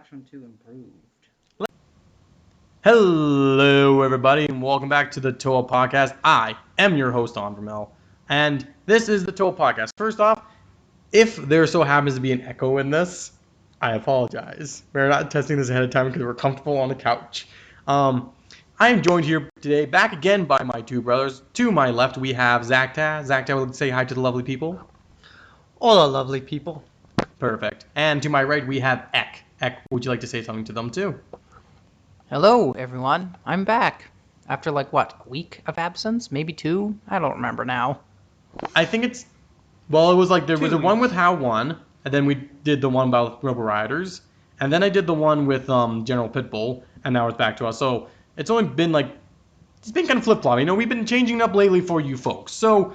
Faction 2 improved. Hello, everybody, and welcome back to the T.O.A Podcast. I am your host, Onvermel, and this is the T.O.A Podcast. First off, if there so happens to be an echo in this, I apologize. We're not testing this ahead of time because we're comfortable on the couch. I am joined here today, back again by my two brothers. To my left, we have Zakta. Zakta, would say hi to the lovely people. Hola, lovely people. Perfect. And to my right, we have Ek. Ek, would you like to say something to them too? Hello, everyone. I'm back. After, a week of absence? Maybe 2? I don't remember now. I think it was there was a one with How 1, and then we did the one about Robo Riders, and then I did the one with General Pitbull, and now it's back to us. So it's only been it's been kind of flip-flopping. We've been changing it up lately for you folks. So,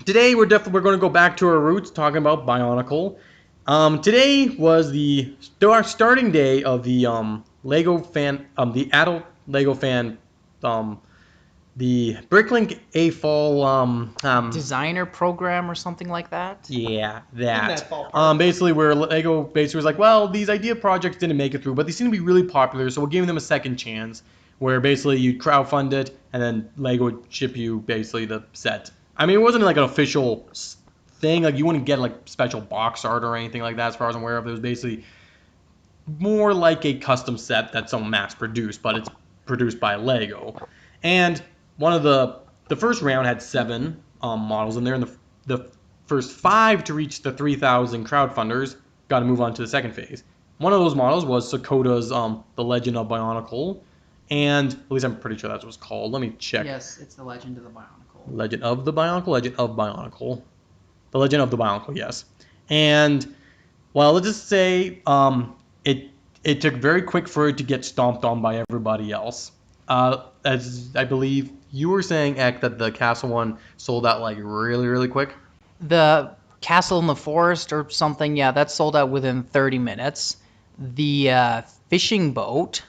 today we're going to go back to our roots, talking about Bionicle. Today was the starting day of the Lego fan, the adult Lego fan, the Bricklink A-Fall Designer program or something like that? Yeah, that. Basically, where Lego was like, well, these idea projects didn't make it through, but they seem to be really popular, so we're giving them a second chance. Where basically you crowdfund it, and then Lego would ship you basically the set. I mean, it wasn't like an official thing. Like, you wouldn't get special box art or anything like that, as far as I'm aware of. It was basically more like a custom set that's some mass produced, but it's produced by Lego. And one of the first round had 7 models in there, and the first 5 to reach the 3,000 crowdfunders got to move on to the second phase. One of those models was Sakoda's The Legend of Bionicle, and at least I'm pretty sure that's what it's called. Let me check. Yes, it's The Legend of the Bionicle. Legend of the Bionicle? Legend of Bionicle. The Legend of the Bionicle, yes. And, well, let's just say it took very quick for it to get stomped on by everybody else. As I believe you were saying, Ek, that the castle one sold out really, really quick. The Castle in the Forest or something, yeah, that sold out within 30 minutes. The fishing boat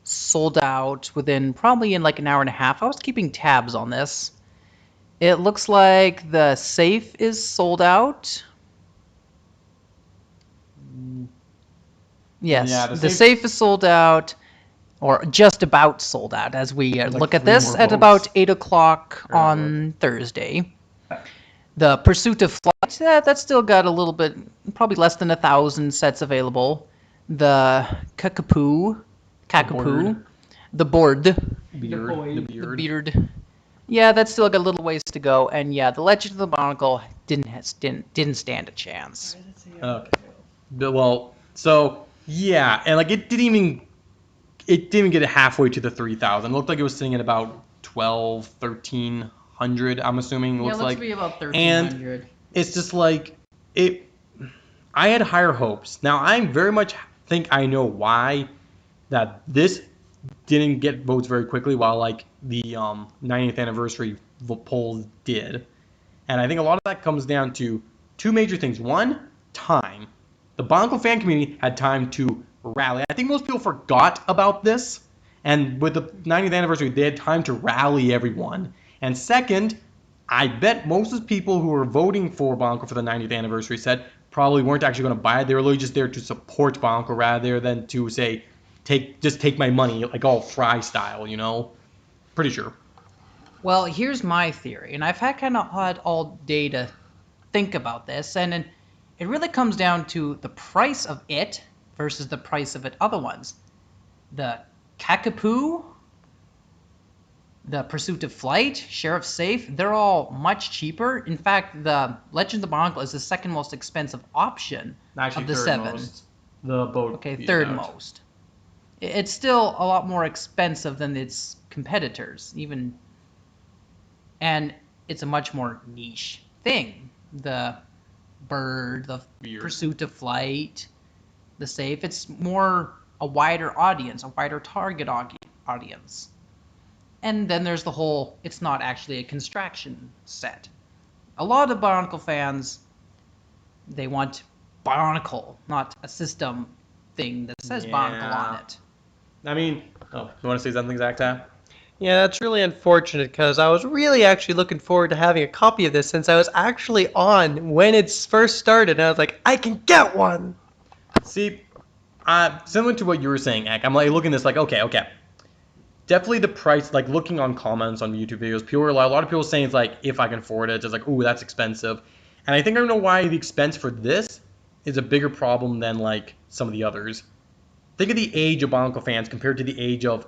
sold out within probably in an hour and a half. I was keeping tabs on this. It looks like the safe is sold out. Yes, yeah, the safe is sold out, or just about sold out, as we look at this at about 8 o'clock on Thursday. The Pursuit of Flight, that's still got a little bit, probably less than 1,000 sets available. The Kakapoo, the board, the beard. Yeah, that's still got a little ways to go, and yeah, the Legend of the Bionicle didn't stand a chance. Okay. Well, so yeah, and it didn't even get halfway to the 3,000. It looked like it was sitting at about 1,300. I'm assuming. It looks like to be about 1,300. And it's just it. I had higher hopes. Now I very much think I know why that this didn't get votes very quickly, while the 90th anniversary polls did. And I think a lot of that comes down to 2 major things. One, time. The Bionicle fan community had time to rally. I think most people forgot about this, and with the 90th anniversary, they had time to rally everyone. And second, I bet most of the people who were voting for Bionicle for the 90th anniversary set probably weren't actually going to buy it. They were literally just there to support Bionicle rather than to say, take my money, all Fry style, Pretty sure. Well, here's my theory, and I've had all day to think about this, and it really comes down to the price of it versus the price of other ones. The Kakapoo, the Pursuit of Flight, Sheriff's Safe, they're all much cheaper. In fact, the Legend of the Bionicle is the second most expensive option of the 7. Most. The boat. Okay, third most. It's still a lot more expensive than its competitors, and it's a much more niche thing. The bird, the Pursuit of Flight, the safe, it's more a wider audience, a wider target audience. And then there's the whole, it's not actually a construction set. A lot of Bionicle fans, they want Bionicle, not a system thing that says Bionicle on it. I mean, you want to say something, Zakta? Yeah, that's really unfortunate because I was really actually looking forward to having a copy of this since I was actually on when it first started, and I was like, I can get one! See, similar to what you were saying, Ek, I'm like looking at this like, okay. Definitely the price, like looking on comments on YouTube videos, a lot of people saying it's like, if I can afford it, it's like, ooh, that's expensive. And I think I don't know why the expense for this is a bigger problem than like some of the others. Think of the age of Bionicle fans compared to the age of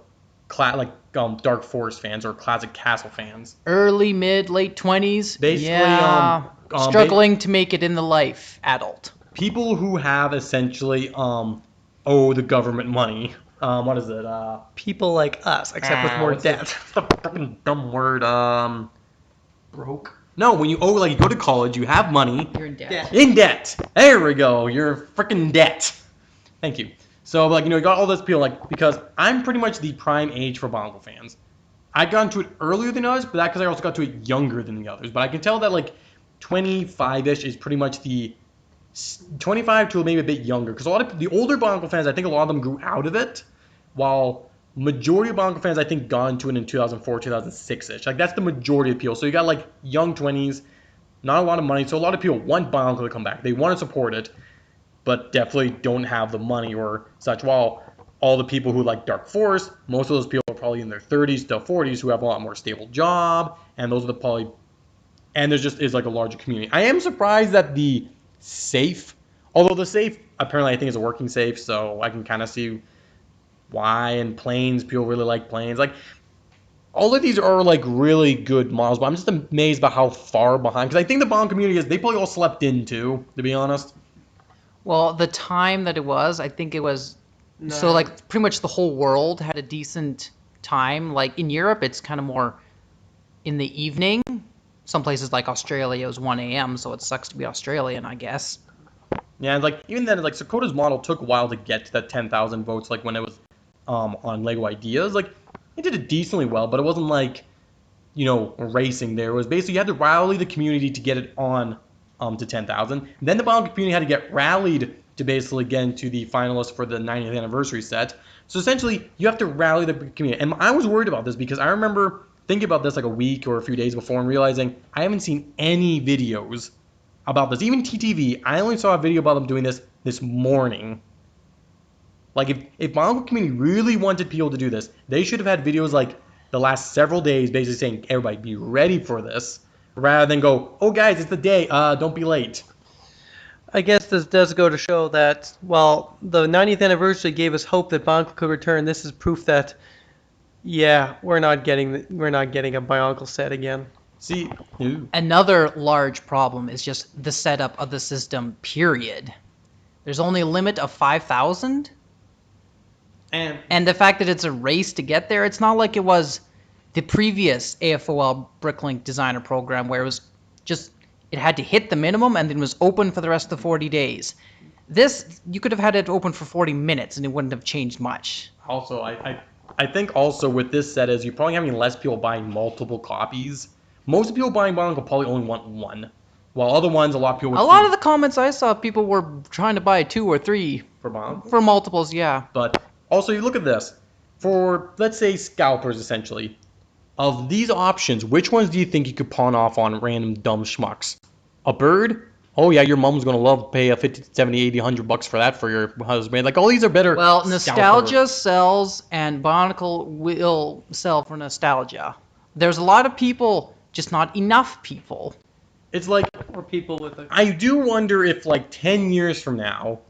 Dark Forest fans or classic Castle fans. Early, mid, late 20s. Basically, yeah, struggling to make it in the life, adult. People who have essentially owe the government money. What is it? People like us, except with more debt. What's the fucking dumb word? Broke. No, when you owe, like, you go to college, you have money. You're in debt. In debt. There we go. You're freaking debt. Thank you. So, like, you got all this people, like, because I'm pretty much the prime age for Bionicle fans. I got into it earlier than others, but that's because I also got to it younger than the others. But I can tell that, like, 25-ish is pretty much the 25 to maybe a bit younger. Because a lot of the older Bionicle fans, I think a lot of them grew out of it, while majority of Bionicle fans, I think, got into it in 2004, 2006-ish. Like, that's the majority of people. So you got, like, young 20s, not a lot of money. So a lot of people want Bionicle to come back. They want to support it, but definitely don't have the money or such. While all the people who like Dark Forest, most of those people are probably in their 30s to 40s who have a lot more stable job, and those are the probably... And there just is, like, a larger community. I am surprised that the safe, although the safe, apparently I think is a working safe, so I can kind of see why. And planes, people really like planes. Like, all of these are like really good models, but I'm just amazed by how far behind. Because I think the Bond community they probably all slept in too, to be honest. Well, the time that it was, I think it was so like pretty much the whole world had a decent time. Like in Europe, it's kind of more in the evening. Some places like Australia it was 1 a.m., so it sucks to be Australian, I guess. Yeah, and like even then, like Sakoda's model took a while to get to that 10,000 votes. Like when it was on Lego Ideas, like it did it decently well, but it wasn't like racing there. It was basically you had to rally the community to get it on to 10,000. Then the Bionicle community had to get rallied to basically get into the finalists for the 90th anniversary set. So essentially, you have to rally the community. And I was worried about this because I remember thinking about this like a week or a few days before and realizing I haven't seen any videos about this. Even TTV, I only saw a video about them doing this morning. Like, if Bionicle community really wanted people to do this, they should have had videos like the last several days basically saying, everybody be ready for this, rather than go, oh guys, it's the day, don't be late. I guess this does go to show that while the 90th anniversary gave us hope that Bionicle could return, this is proof that, yeah, we're not getting a Bionicle set again. See, another large problem is just the setup of the system, period. There's only a limit of 5,000. And the fact that it's a race to get there, it's not like it was the previous AFOL Bricklink designer program where it was just, it had to hit the minimum and then was open for the rest of the 40 days. This, you could have had it open for 40 minutes and it wouldn't have changed much. Also, I think also with this set is you're probably having less people buying multiple copies. Most people buying Bionicle probably only want one. While other ones, a lot of people would A lot of the comments I saw, people were trying to buy 2 or 3. For Bionicle? For multiples, yeah. But also, you look at this. For, let's say, scalpers, essentially. Of these options, which ones do you think you could pawn off on random dumb schmucks? A bird? Oh, yeah, your mom's going to love pay a 50, 70, 80, 100 bucks for that for your husband. Like, all these are better. Well, nostalgia sells, and Bionicle will sell for nostalgia. There's a lot of people, just not enough people. It's like, or people with a... I do wonder if, like, 10 years from now,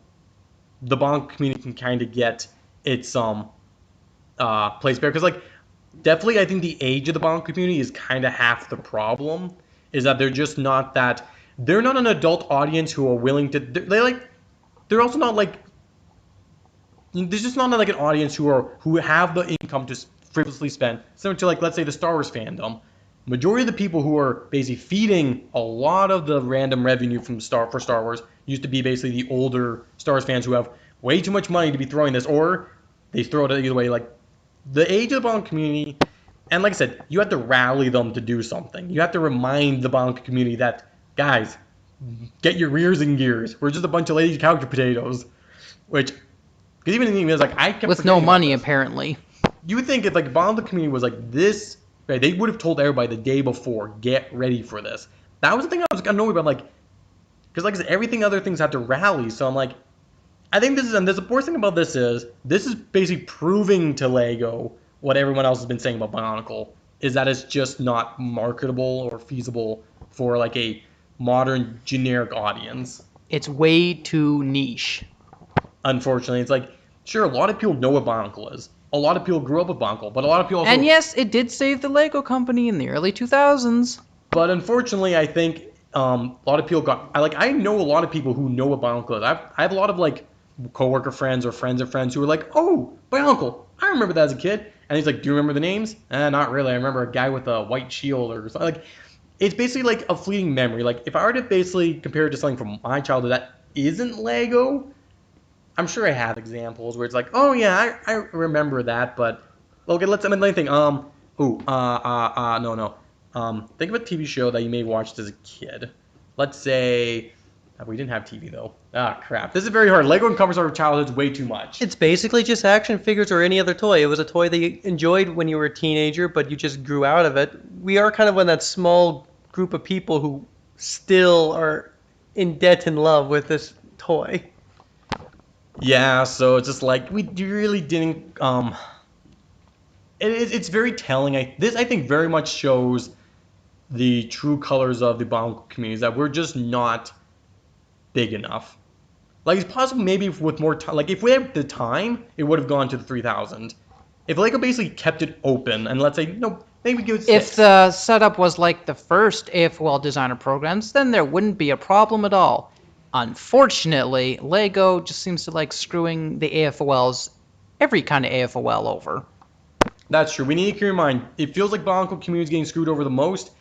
the Bionicle community can kind of get its place better. Because, like, definitely I think the age of the Bionicle community is kind of half the problem. Is that they're just not that... They're not an adult audience who are willing to... They're also not, like... There's just not, like, an audience who have the income to frivolously spend. Similar to, like, let's say the Star Wars fandom. Majority of the people who are basically feeding a lot of the random revenue from Star Wars used to be basically the older Star Wars fans who have way too much money to be throwing this, or they throw it either way. Like, the age of the Bionicle community, and like I said, you have to rally them to do something. You have to remind the Bionicle community that, guys, get your rears in gears. We're just a bunch of lazy couch potatoes. Which, because even in the like, I kept with no money, apparently. You would think if like Bionicle community was like this, right, they would have told everybody the day before, get ready for this. That was the thing I was annoyed about, like, because like I said, everything other things had to rally. So I'm like, I think this is, and the worst thing about this is basically proving to Lego what everyone else has been saying about Bionicle, is that it's just not marketable or feasible for like a modern generic audience. It's way too niche. Unfortunately, it's like, sure, a lot of people know what Bionicle is. A lot of people grew up with Bionicle, but a lot of people also... And yes, it did save the Lego company in the early 2000s. But unfortunately, I think a lot of people I know a lot of people who know what Bionicle is. I have a lot of like coworker friends or friends of friends who are like, oh, Bionicle, I remember that as a kid. And he's like, do you remember the names? Not really. I remember a guy with a white shield or something. Like, it's basically like a fleeting memory. Like, if I were to basically compare it to something from my childhood that isn't Lego, I'm sure I have examples where it's like, oh yeah, I remember that, but okay, let's another thing. No. Think of a TV show that you may have watched as a kid. Let's say we didn't have TV though. Ah, crap. This is very hard. Lego encompasses our childhoods way too much. It's basically just action figures or any other toy. It was a toy that you enjoyed when you were a teenager, but you just grew out of it. We are kind of in that small group of people who still are in debt and love with this toy. Yeah, so it's just like, we really didn't, it's very telling. I think very much shows the true colors of the Bionicle community, is that we're just not big enough. Like, it's possible maybe with more time, like if we had the time, it would have gone to the 3,000. If Lego basically kept it open and let's say, maybe give it 6. If the setup was like the first AFOL designer programs, then there wouldn't be a problem at all. Unfortunately, Lego just seems to like screwing the AFOLs, every kind of AFOL over. That's true. We need to keep in mind, it feels like Bionicle community is getting screwed over the most.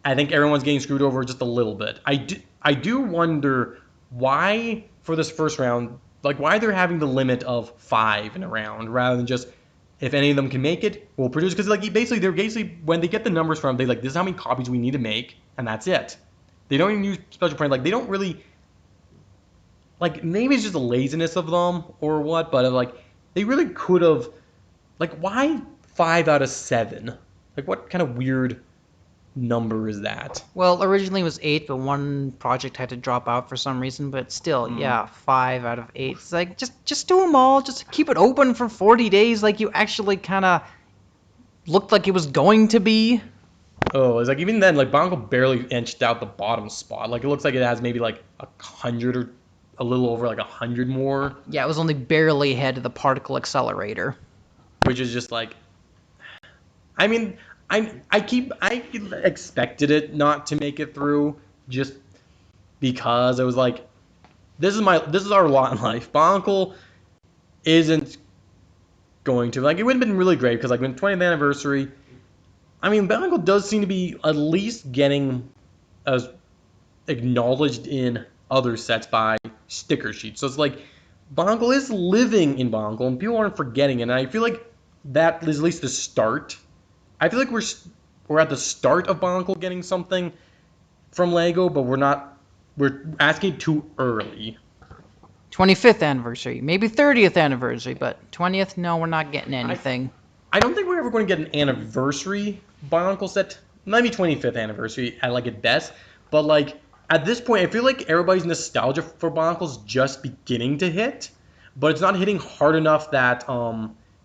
I think everyone's getting screwed over just a little bit. I do wonder why, for this first round, like why they're having the limit of 5 in a round rather than just, if any of them can make it, we'll produce. Because like they're basically, when they get the numbers from, they like, this is how many copies we need to make, and that's it. They don't even use special print. Like, they don't really, like, maybe it's just a laziness of them or what, but like, they really could have, like, why 5 out of 7? Like, what kind of weird number is that? Well, originally it was 8, but one project had to drop out for some reason. But still, yeah, 5 out of 8. It's like, just do them all. Just keep it open for 40 days, like you actually kind of looked like it was going to be. Oh, it's like even then, like Bionicle barely inched out the bottom spot. Like, it looks like it has maybe like 100 or a little over like 100 more. Yeah, it was only barely ahead of the particle accelerator. Which is just like, I mean, I expected it not to make it through just because it was like, this is our lot in life. Bionicle isn't going to, like, it would have been really great because like when 20th anniversary, I mean, Bionicle does seem to be at least getting as acknowledged in other sets by sticker sheets. So it's like, Bionicle is living in Bionicle and people aren't forgetting it. And I feel like that is at least the start. I feel like we're at the start of Bionicle getting something from Lego, but we're asking too early. 25th anniversary, maybe 30th anniversary, but 20th, no, we're not getting anything. I don't think we're ever going to get an anniversary Bionicle set. Maybe 25th anniversary, I like it best. But like, at this point, I feel like everybody's nostalgia for Bionicle is just beginning to hit, but it's not hitting hard enough that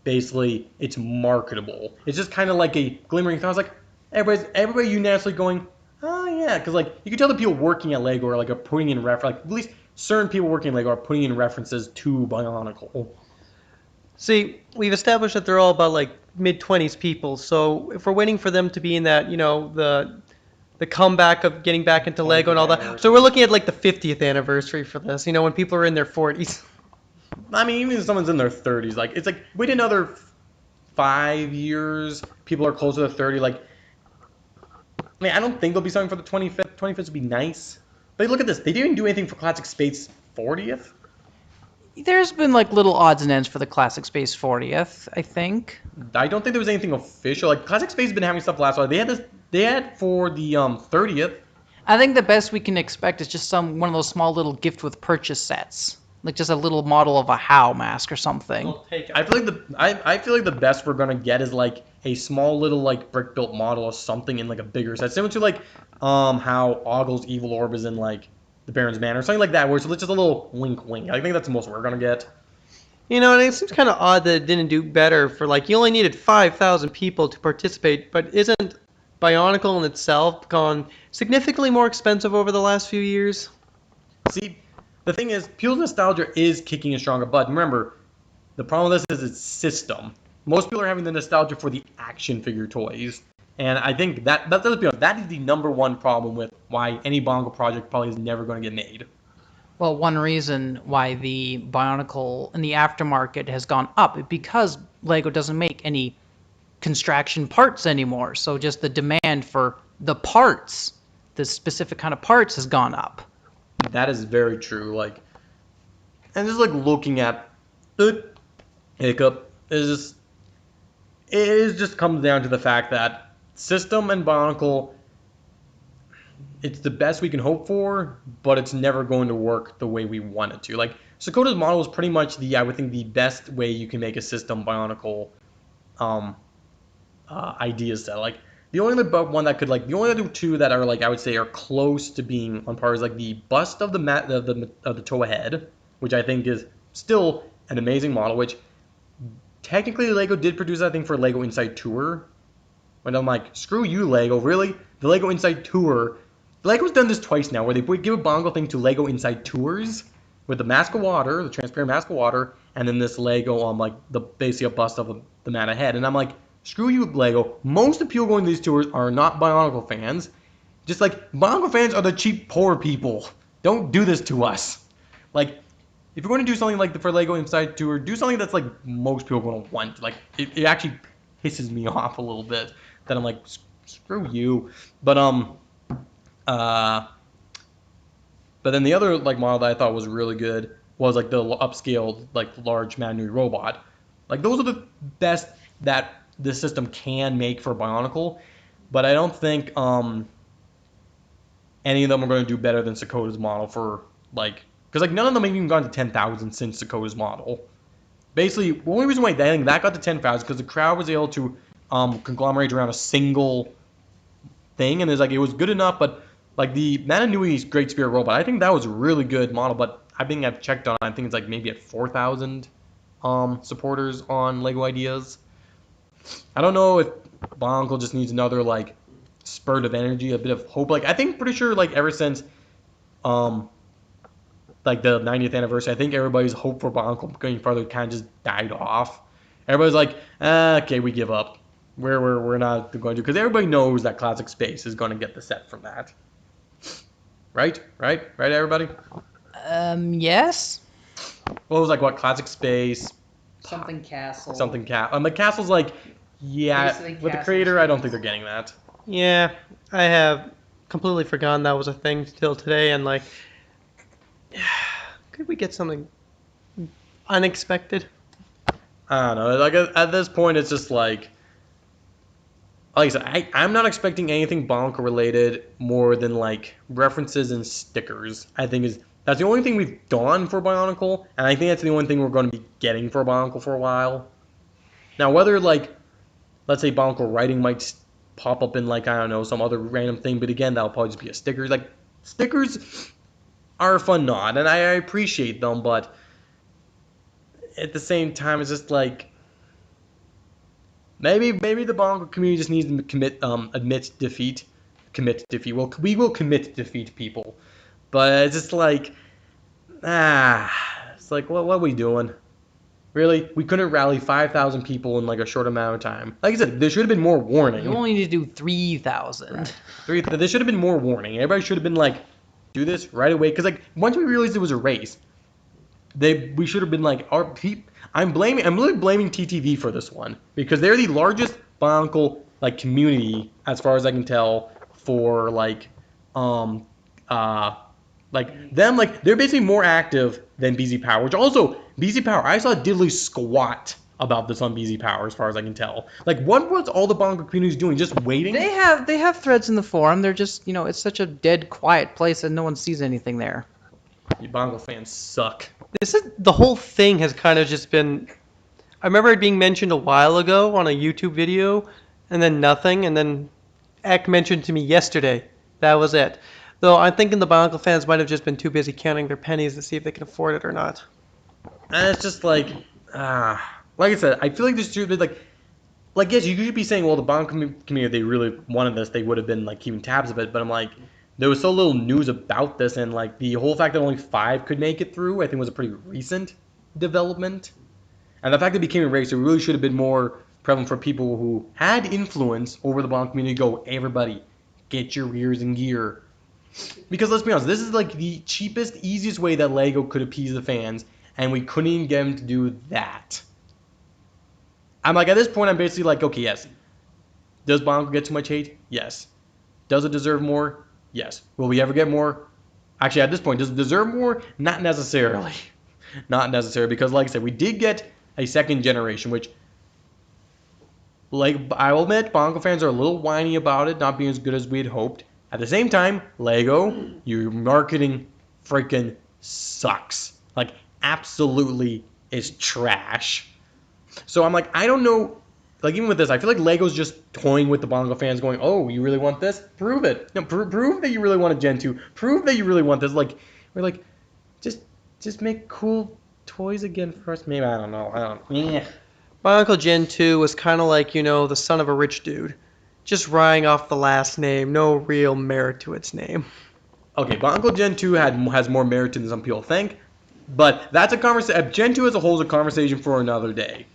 basically it's marketable. It's just kind of like a glimmering thought. It's like everybody unanimously going, oh yeah, because like you can tell the people working at Lego are like are putting in like at least certain people working at Lego are putting in references to Bionicle. See, we've established that they're all about like mid-20s people. So if we're waiting for them to be in that, the comeback of getting back into Lego and all that. So we're looking at like the 50th anniversary for this, when people are in their 40s. I mean, even if someone's in their 30s, like, it's like, wait another 5 years, people are closer to 30, like, I mean, I don't think there'll be something for the 25th. 25th would be nice. But look at this. They didn't do anything for Classic Space 40th. There's been like little odds and ends for the Classic Space 40th, I think. I don't think there was anything official. Like, Classic Space has been having stuff last while. They had for the 30th. I think the best we can expect is just one of those small little gift with purchase sets. Like just a little model of a HOW mask or something. I feel like the best we're gonna get is like a small little like brick built model of something in like a bigger set, similar to like how Oggle's Evil Orb is in like the Baron's Manor, something like that, where it's just a little wink. I think that's the most we're gonna get. You know, and it seems kind of odd that it didn't do better for, like, you only needed 5,000 people to participate, but isn't Bionicle in itself gone significantly more expensive over the last few years? See, the thing is, people's nostalgia is kicking a stronger butt. Remember, the problem with this is its system. Most people are having the nostalgia for the action figure toys. And I think that is the number one problem with why any Bionicle project probably is never going to get made. Well, one reason why the Bionicle in the aftermarket has gone up is because Lego doesn't make any construction parts anymore. So just the demand for the parts, the specific kind of parts, has gone up. That is very true. Like, and just like looking at the hiccup is just comes down to the fact that system and Bionicle, it's the best we can hope for, but it's never going to work the way we want it to. Like, Sakoda's model is pretty much I would think the best way you can make a system Bionicle idea set. Like, the only other one that could, like, the only other two that are, like, I would say are close to being on par is, like, the bust of the T.O.A head, which I think is still an amazing model, which technically Lego did produce, I think, for Lego Inside Tour. But I'm like, screw you, Lego. Really? The Lego Inside Tour. Lego's done this twice now, where they give a Bionicle thing to Lego Inside Tours with the mask of water, the transparent mask of water, and then this Lego on, like, the basically a bust of the man ahead. And I'm like, screw you, Lego. Most of the people going to these tours are not Bionicle fans. Just like, Bionicle fans are the cheap, poor people. Don't do this to us. Like, if you're going to do something like for Lego Inside Tour, do something that's, like, most people are going to want. Like, it actually pisses me off a little bit that I'm like, screw you. But then the other, like, model that I thought was really good was, like, the upscaled, like, large Manui robot. Like, those are the best that this system can make for Bionicle, but I don't think any of them are going to do better than Sakoda's model for, like, because, like, none of them have even gone to 10,000 since Sakoda's model. Basically, the only reason why I think that got to 10,000 is because the crowd was able to conglomerate around a single thing, and it was good enough, but, like, the Mananui's Great Spirit Robot, I think that was a really good model, but I've checked on it, I think it's, like, maybe at 4,000 supporters on Lego Ideas. I don't know if Bionicle just needs another, like, spurt of energy, a bit of hope. Like, I think pretty sure, like, ever since like the 90th anniversary, I think everybody's hope for Bionicle going further kind of just died off. Everybody's like, okay, we give up. We're not going to, because everybody knows that Classic Space is going to get the set from that. Right, everybody. Yes. Well, it was like what, Classic Space. Something Castle. The Castle's like, yeah, Basically with the creator, I don't think they're getting that. Yeah, I have completely forgotten that was a thing till today, and, like, could we get something unexpected? I don't know. Like, at this point, it's just like I said, I'm not expecting anything Bionicle related more than, like, references and stickers. I think that's the only thing we've done for Bionicle, and I think that's the only thing we're going to be getting for Bionicle for a while. Now, whether, like, let's say Bionicle writing might pop up in, like, I don't know, some other random thing, but again, that'll probably just be a sticker. Like, stickers are a fun nod, and I appreciate them, but at the same time, it's just like, maybe the Bionicle community just needs to admit defeat. Commit defeat. Well, we will commit defeat, people. But it's just like, it's like, what are we doing? Really? We couldn't rally 5,000 people in, like, a short amount of time. Like I said, there should have been more warning. You only need to do 3,000. There should have been more warning. Everybody should have been like, do this right away. Because, like, once we realized it was a race, we should have been like, I'm literally blaming TTV for this one. Because they're the largest Bionicle, like, community, as far as I can tell, for, like, them, like, they're basically more active than BZ Power, which also, BZ Power, I saw diddly squat about this on BZ Power, as far as I can tell. Like, what was all the Bionicle communities doing? Just waiting? They have threads in the forum. They're just, it's such a dead, quiet place that no one sees anything there. You Bionicle fans suck. The whole thing has kind of just been, I remember it being mentioned a while ago on a YouTube video, and then nothing, and then Eck mentioned to me yesterday. That was it. Though I'm thinking the Bionicle fans might have just been too busy counting their pennies to see if they can afford it or not. And it's just like I said, I feel like there's two, like yes, you could be saying, well, the Bionicle community, if they really wanted this, they would have been like keeping tabs of it. But I'm like, there was so little news about this, and like the whole fact that only 5 could make it through, I think was a pretty recent development. And the fact that it became a race, it really should have been more prevalent for people who had influence over the Bionicle community to go, hey, everybody, get your ears in gear. Because let's be honest, this is like the cheapest, easiest way that LEGO could appease the fans, and we couldn't even get them to do that. I'm like, at this point, I'm basically like, okay, yes. Does Bionicle get too much hate? Yes. Does it deserve more? Yes. Will we ever get more? Actually, at this point, does it deserve more? Not necessarily. Not necessarily, because like I said, we did get a second generation, which, like, I will admit, Bionicle fans are a little whiny about it not being as good as we had hoped. At the same time, LEGO, your marketing freaking sucks. Like, absolutely is trash. So I'm like, I don't know. Like, even with this, I feel like LEGO's just toying with the Bionicle fans, going, oh, you really want this? Prove it. No, prove that you really want a Gen 2. Prove that you really want this. Like, we're like, just make cool toys again for us. Maybe, I don't know. Bionicle Gen 2 was kind of like, the son of a rich dude. Just riding off the last name, no real merit to its name. Okay, Bionicle Gen 2 has more merit than some people think, but that's a conversation. Gen 2 as a whole is a conversation for another day.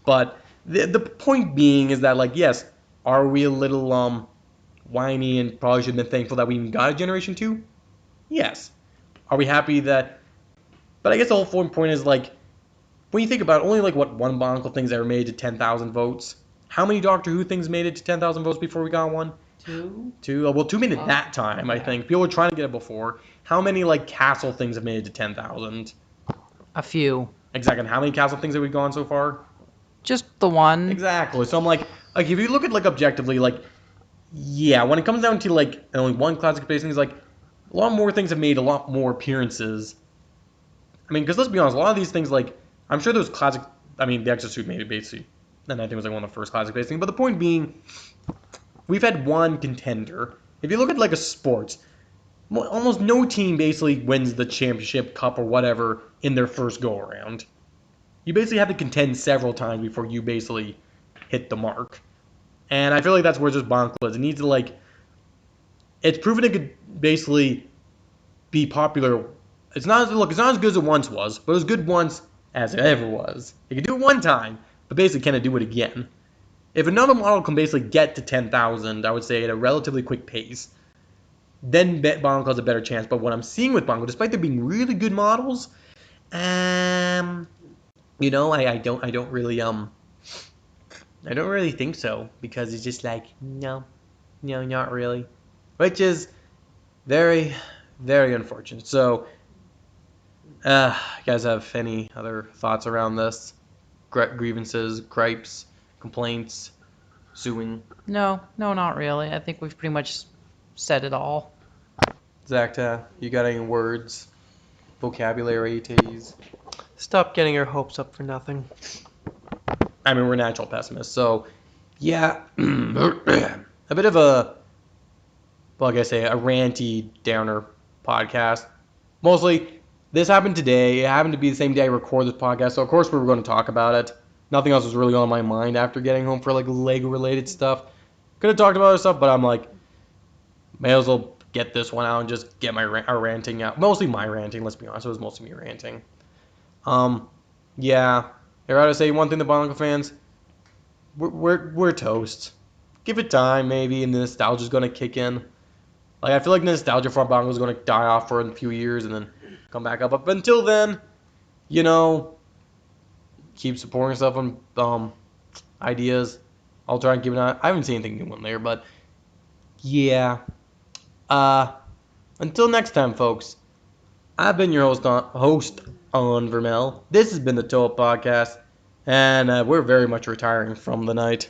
But the point being is that, like, yes, are we a little whiny and probably should have been thankful that we even got a Generation 2? Yes. Are we happy that... But I guess the whole point is, like, when you think about it, only, like, one Bionicle thing's ever made it to 10,000 votes. How many Doctor Who things made it to 10,000 votes before we got one? 2? 2? Well, 2 made it that time, I think. People were trying to get it before. How many, like, Castle things have made it to 10,000? A few. Exactly. How many Castle things have we gone so far? Just the one. Exactly. So I'm like, if you look at, like, objectively, like, yeah, when it comes down to, like, only one classic-based thing, is like, a lot more things have made a lot more appearances. I mean, because let's be honest, a lot of these things, like, I'm sure those classic, I mean, the Exosuit made it basically, and I think it was like one of the first classic-based things. But the point being, we've had one contender. If you look at, like, a sports, almost no team basically wins the championship, cup, or whatever in their first go-around. You basically have to contend several times before you basically hit the mark. And I feel like that's where just Bionicle is. It needs to, like... It's proven it could basically be popular. It's not as good as it once was, but it was good once as it ever was. It can do it one time, but basically can it do it again? If another model can basically get to 10,000, I would say at a relatively quick pace, then Bionicle has a better chance. But what I'm seeing with Bionicle, despite there being really good models, I don't really think so, because it's just like, no, not really, which is very, very unfortunate. So, you guys have any other thoughts around this? Grievances, gripes, complaints, suing? No, not really. I think we've pretty much said it all. Zacta, you got any words, vocabulary to use? Stop getting your hopes up for nothing. I mean, we're natural pessimists, so yeah, a bit of a, well, like I say, a ranty downer podcast. Mostly, this happened today. It happened to be the same day I record this podcast, so of course we were going to talk about it. Nothing else was really on my mind after getting home for, like, Lego-related stuff. Could have talked about other stuff, but I'm like, may as well get this one out and just get our ranting out. Mostly my ranting, let's be honest. It was mostly me ranting. Yeah. I gotta say one thing to Bionicle fans. We're toast. Give it time, maybe, and the nostalgia's gonna kick in. Like, I feel like the nostalgia for Bionicle is gonna die off for a few years and then come back up. But until then, keep supporting stuff on ideas. I'll try and keep an eye. I haven't seen anything new on there, but yeah. Until next time, folks. I've been your host Onvermel. This has been the T.O.A Podcast, and we're very much retiring from the night.